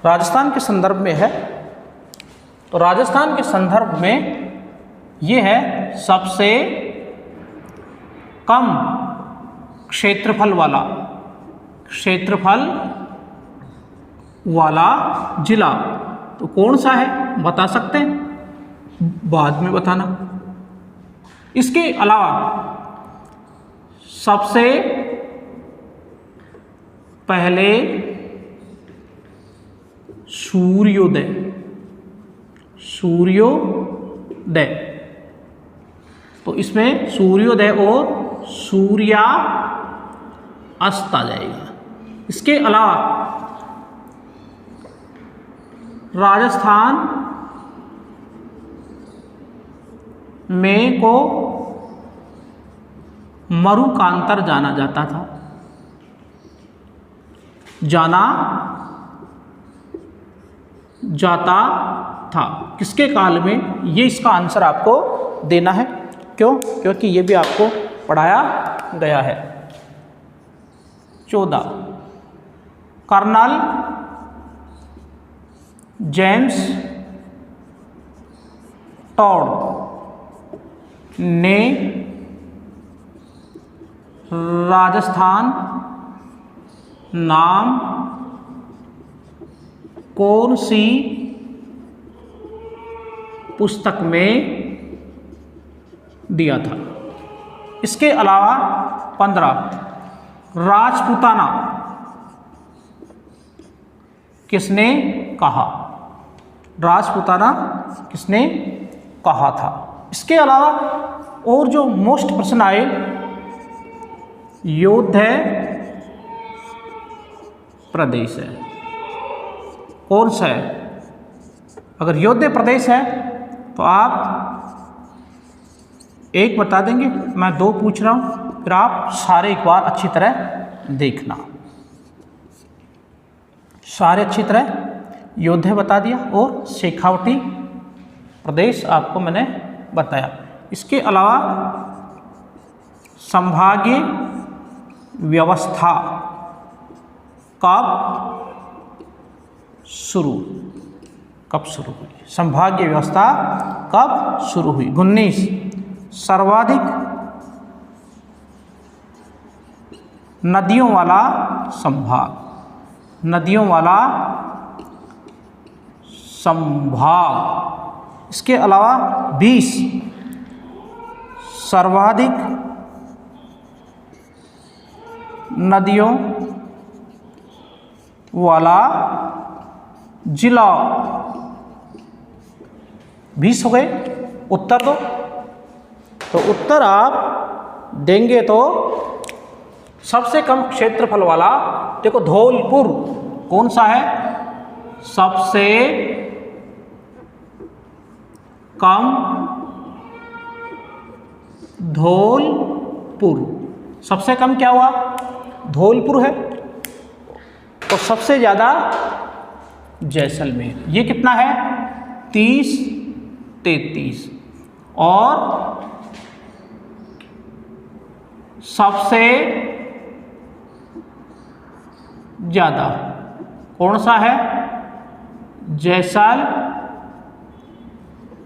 राजस्थान के संदर्भ में है, तो राजस्थान के संदर्भ में ये है सबसे कम क्षेत्रफल वाला जिला। तो कौन सा है बता सकते हैं? बाद में बताना। इसके अलावा सबसे पहले सूर्योदय, तो इसमें सूर्योदय और सूर्यास्त आ जाएगा। इसके अलावा राजस्थान में को मरुकांतर जाना जाता था। किसके काल में? ये इसका आंसर आपको देना है। क्यों? क्योंकि ये भी आपको पढ़ाया गया है। 14, कर्नल जेम्स टॉड ने राजस्थान नाम कौन सी पुस्तक में दिया था। इसके अलावा 15 राजपूताना किसने कहा, राजपूताना किसने कहा था। इसके अलावा और जो मोस्ट प्रश्न आए, योद्ध प्रदेश है, कौन सा है। अगर योद्ध प्रदेश है तो आप एक बता देंगे, मैं 2 पूछ रहा हूं, फिर आप सारे एक बार अच्छी तरह देखना। सारे अच्छी तरह योद्ध बता दिया और शेखावटी प्रदेश आपको मैंने बताया। इसके अलावा संभागीय व्यवस्था कब शुरू हुई, संभागीय व्यवस्था कब शुरू हुई। 19 सर्वाधिक नदियों वाला संभाग, नदियों वाला संभाग। इसके अलावा 20 सर्वाधिक नदियों वाला जिला। 20 हो गए, उत्तर दो। तो उत्तर आप देंगे तो सबसे कम क्षेत्रफल वाला, देखो धौलपुर कौन सा है, सबसे कम धौलपुर, सबसे कम क्या हुआ, धौलपुर है। तो सबसे ज़्यादा जैसलमेर, ये कितना है 30, 33। और सबसे ज़्यादा कौन सा है,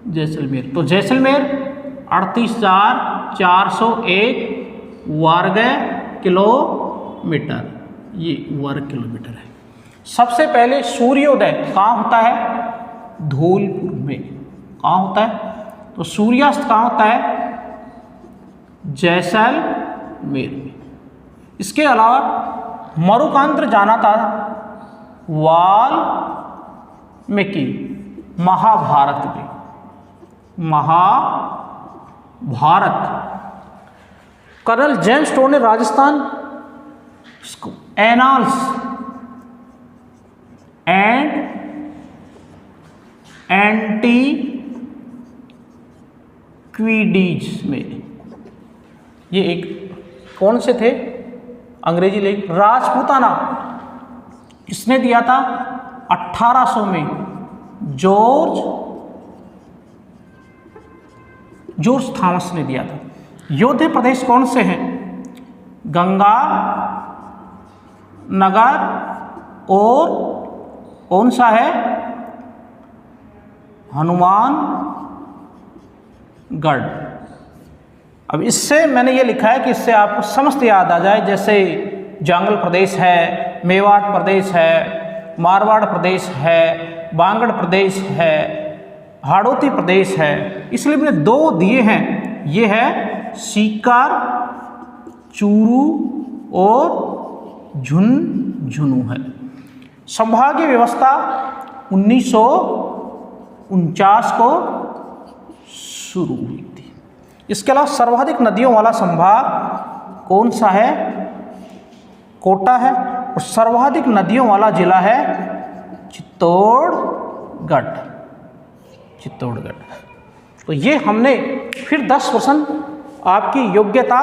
जैसलमेर। तो जैसलमेर 38,401 वर्ग किलोमीटर, ये वर्ग किलोमीटर है। सबसे पहले सूर्योदय कहाँ होता है, धौलपुर में। कहाँ होता है, तो सूर्यास्त कहाँ होता है, जैसलमेर में। इसके अलावा मरुकांत्र जाना था वाल्मीकि महाभारत में, महाभारत। कर्नल जेम्स टोड ने राजस्थान एनाल्स एंड एंटीक्विटीज में, ये एक कौन से थे अंग्रेजी लेख, राजपूताना इसने दिया था 1800 में। जॉर्ज थॉमस ने दिया था। योद्ध प्रदेश कौन से हैं, गंगा नगर और कौन सा है, हनुमानगढ़। अब इससे मैंने ये लिखा है कि इससे आपको समस्त याद आ जाए, जैसे जांगल प्रदेश है, मेवाड़ प्रदेश है, मारवाड़ प्रदेश है, बांगड़ प्रदेश है, हाड़ौती प्रदेश है। इसलिए मैंने 2 दिए हैं, ये है सीकर, चूरू और झुंझुनू है। संभागीय व्यवस्था 1949 को शुरू हुई थी। इसके अलावा सर्वाधिक नदियों वाला संभाग कौन सा है, कोटा है। और सर्वाधिक नदियों वाला जिला है चित्तौड़गढ़। तो ये हमने फिर 10 प्रश्न आपकी योग्यता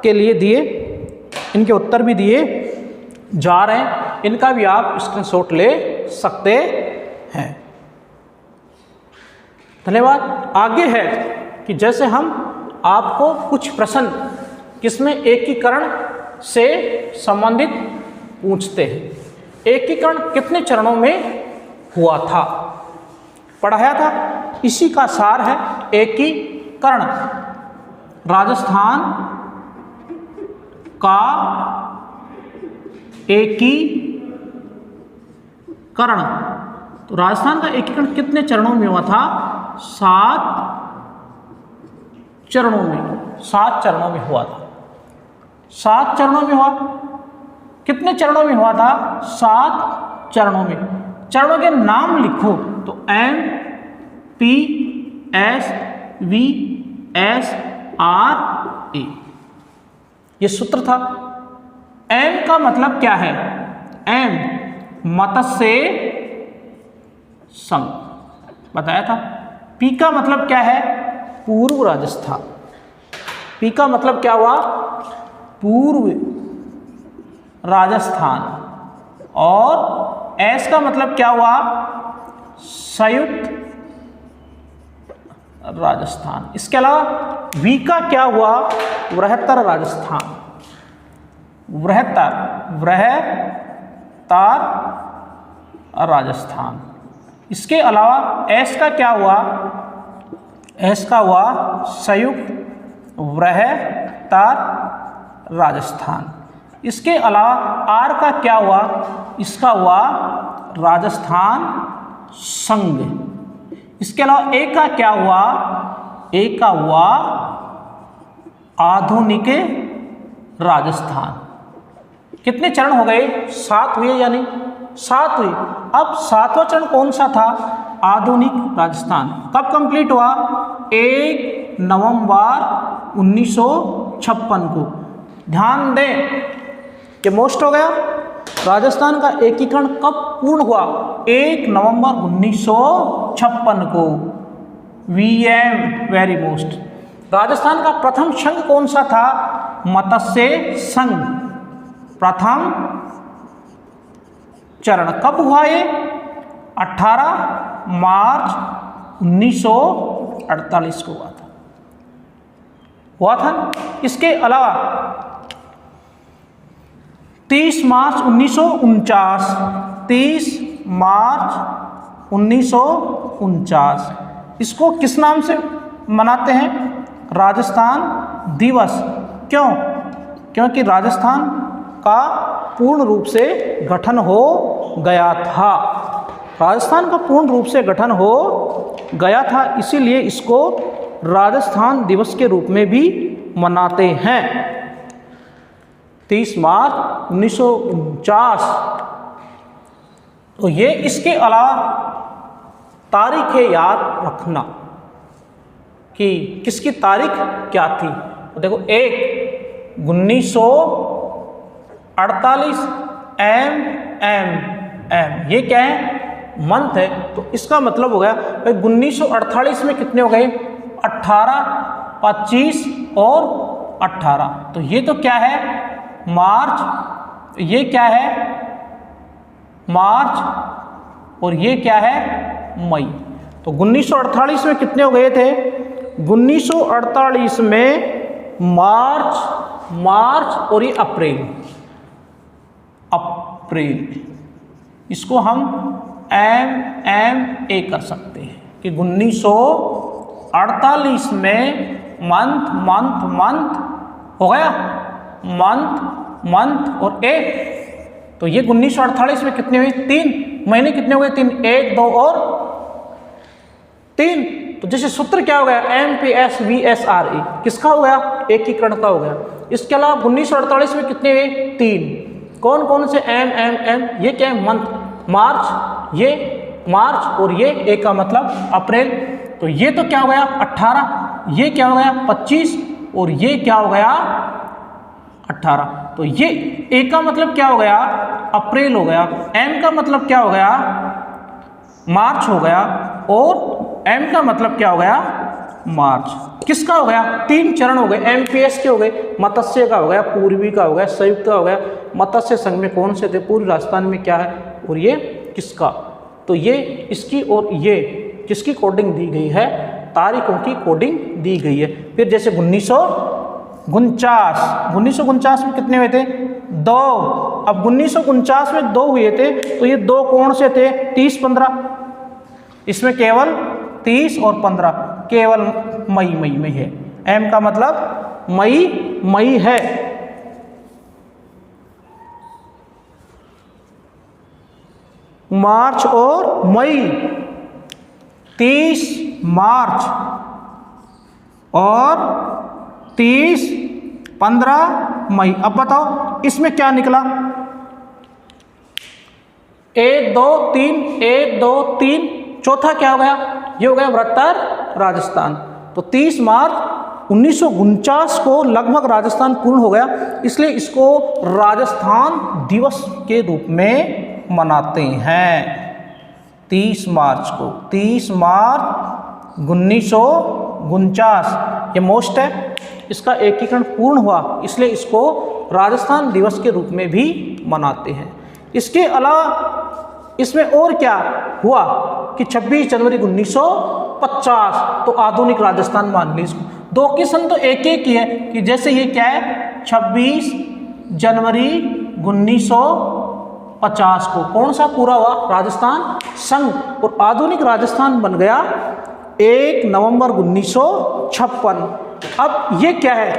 के लिए दिए, इनके उत्तर भी दिए जा रहे हैं, इनका भी आप स्क्रीनशॉट ले सकते हैं। धन्यवाद। आगे है कि जैसे हम आपको कुछ प्रश्न किसमें एकीकरण से संबंधित पूछते हैं। एकीकरण कितने चरणों में हुआ था, पढ़ाया था, इसी का सार है एकीकरण। राजस्थान का एकीकरण। तो राजस्थान का एकीकरण कितने चरणों में हुआ था? 7 चरणों में, 7 चरणों में हुआ था। 7 चरणों में हुआ। कितने चरणों में हुआ था? 7 चरणों में। चरणों के नाम लिखो तो M P S V S R A, ये सूत्र था। M का मतलब क्या है? M मत्स्य संघ बताया था। P का मतलब क्या है? पूर्व राजस्थान। P का मतलब क्या हुआ? पूर्व राजस्थान। और S का मतलब क्या हुआ? संयुक्त राजस्थान। इसके अलावा V का क्या हुआ? बृहत्तर राजस्थान। बृहत्तर राजस्थान। इसके अलावा S का क्या हुआ? S का हुआ संयुक्त बृहत्तर राजस्थान। इसके अलावा R का क्या हुआ? इसका हुआ राजस्थान संघ। इसके अलावा A का क्या हुआ? A का हुआ आधुनिक राजस्थान। कितने चरण हो गए? 7 हुए या नहीं? 7 हुए। अब 7वां चरण कौन सा था? आधुनिक राजस्थान। कब कंप्लीट हुआ? 1 नवंबर 1956 को। ध्यान दें कि मोस्ट हो गया। राजस्थान का एकीकरण कब पूर्ण हुआ? 1 नवंबर 1956 को। VM very most. राजस्थान का प्रथम संघ कौन सा था? मत्स्य संघ। प्रथम चरण कब हुआ? ये 18 मार्च 1948 को हुआ था। इसके अलावा 30 मार्च 1949, 30 मार्च 1949, इसको किस नाम से मनाते हैं? राजस्थान दिवस। क्यों? क्योंकि राजस्थान का पूर्ण रूप से गठन हो गया था। राजस्थान का पूर्ण रूप से गठन हो गया था, इसीलिए इसको राजस्थान दिवस के रूप में भी मनाते हैं। 30 मार्च 1949। तो ये इसके अलावा तारीखें याद रखना कि किसकी तारीख क्या थी। तो देखो 1 1948 MM ये क्या है? मंथ है। तो इसका मतलब हो गया भाई 1948 में कितने हो गए? 18, 25 और 18। तो ये तो क्या है? मार्च। ये क्या है? मार्च। और ये क्या है? मई। तो 1948 में कितने हो गए थे? 1948 में मार्च और ये अप्रैल। इसको हम MMA कर सकते हैं कि 1948 में मंथ हो गया। मंथ और A। तो ये 1948 में कितने हुए? 3 महीने। कितने हो गए? 3, 1, 2 और 3। तो जैसे सूत्र क्या हो गया? MPSVSRE किसका हो गया? एकीकरण का हो गया। इसके अलावा 1948 में कितने हुए? 3। कौन कौन से? MM। ये क्या है? मंथ। मार्च, ये मार्च और ये A का मतलब अप्रैल। तो ये तो क्या हो गया? 18। ये क्या हो गया? 25 और ये क्या हो गया? 18। तो ये A का मतलब क्या हो गया? अप्रैल हो गया। M का मतलब क्या हो गया? मार्च हो गया। और M का मतलब क्या हो गया? मार्च। किसका हो गया? 3 चरण हो गए। MPS के हो गए। मत्स्य का हो गया, पूर्वी का हो गया, संयुक्त का हो गया। मत्स्य संघ में कौन से थे? पूर्व राजस्थान में क्या है? और ये किसका? तो ये इसकी और ये किसकी कोडिंग दी गई है? तारीखों की कोडिंग दी गई है। फिर जैसे 1949 में कितने हुए थे? 2। अब 1949 में 2 हुए थे, तो ये 2 कौन से थे? 30, 15। इसमें केवल 30 और 15 केवल मई में है। M का मतलब मई है। मार्च और मई, 30 मार्च और 15 मई। अब बताओ इसमें क्या निकला? 1 2 3 1 2 3, चौथा क्या हो गया? ये हो गया वृत्तर राजस्थान। तो 30 मार्च 1949 को लगभग राजस्थान पूर्ण हो गया, इसलिए इसको राजस्थान दिवस के रूप में मनाते हैं। 30 मार्च को, 30 मार्च 1949 ये मोस्ट है, इसका एकीकरण पूर्ण हुआ, इसलिए इसको राजस्थान दिवस के रूप में भी मनाते हैं। इसके अलावा इसमें और क्या हुआ कि 26 जनवरी 1950, तो आधुनिक राजस्थान मान ली इसको। दो के सन तो एक एक ही है कि जैसे ये क्या है 26 जनवरी 1950 को कौन सा पूरा हुआ? राजस्थान संघ। और आधुनिक राजस्थान बन गया 1 नवंबर 1956। अब ये क्या है?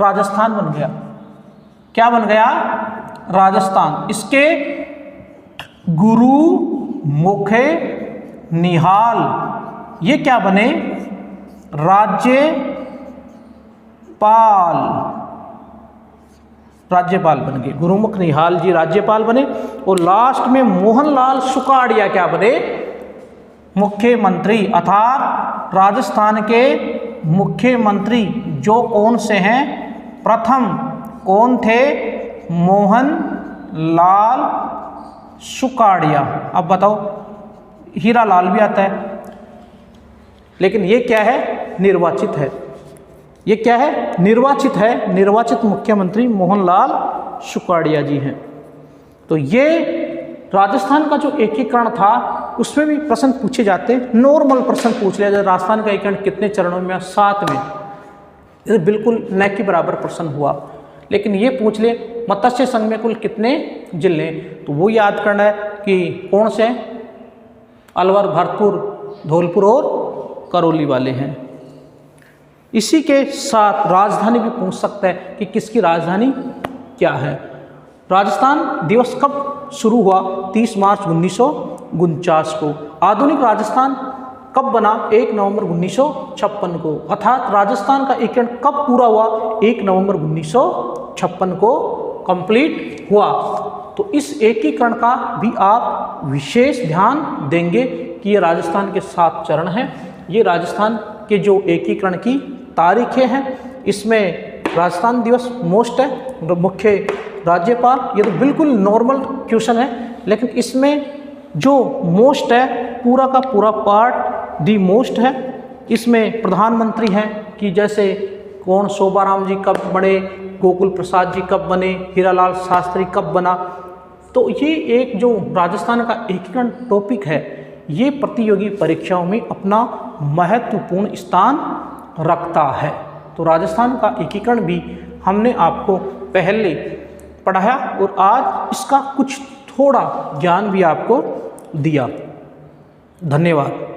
राजस्थान बन गया। क्या बन गया? राजस्थान। इसके गुरु, मुखे, निहाल ये क्या बने? राज्यपाल बन गए। गुरुमुख निहाल जी राज्यपाल बने। और लास्ट में मोहनलाल सुखाड़िया क्या बने? मुख्यमंत्री। अर्थात राजस्थान के मुख्यमंत्री जो कौन से हैं? प्रथम कौन थे? मोहनलाल सुखाड़िया। अब बताओ, हीरालाल भी आता है, लेकिन ये क्या है? निर्वाचित है। ये क्या है? निर्वाचित है। निर्वाचित मुख्यमंत्री मोहनलाल सुखाड़िया जी हैं। तो ये राजस्थान का जो एकीकरण था उसमें भी प्रश्न पूछे जाते। नॉर्मल प्रश्न पूछ लिया जाए, राजस्थान का एकीकरण कितने चरणों में? 7 में। ये बिल्कुल न के बराबर प्रश्न हुआ। लेकिन ये पूछ ले मत्स्य संघ में कुल कितने जिले, तो वो याद करना है कि कौन से? अलवर, भरतपुर, धौलपुर और करौली वाले हैं। इसी के साथ राजधानी भी पूछ सकता है कि किसकी राजधानी क्या है। राजस्थान दिवस कब शुरू हुआ? 30 मार्च 1949 को। आधुनिक राजस्थान कब बना? 1 नवंबर 1956 को। अर्थात राजस्थान का एकीकरण कब पूरा हुआ? 1 नवंबर 1956 को कंप्लीट हुआ। तो इस एकीकरण का भी आप विशेष ध्यान देंगे कि ये राजस्थान के 7 चरण हैं। ये राजस्थान के जो एकीकरण की तारीखें हैं, इसमें राजस्थान दिवस मोस्ट है, मुख्य राज्यपाल, ये तो बिल्कुल नॉर्मल क्वेश्चन है। लेकिन इसमें जो मोस्ट है पूरा का पूरा पार्ट दी मोस्ट है। इसमें प्रधानमंत्री हैं कि जैसे कौन? शोभाराम जी कब बने, गोकुल प्रसाद जी कब बने, हीरालाल शास्त्री कब बना। तो ये एक जो राजस्थान का एकीकरण टॉपिक है, ये प्रतियोगी परीक्षाओं में अपना महत्वपूर्ण स्थान रखता है। तो राजस्थान का एकीकरण भी हमने आपको पहले पढ़ाया और आज इसका कुछ थोड़ा ज्ञान भी आपको दिया। धन्यवाद।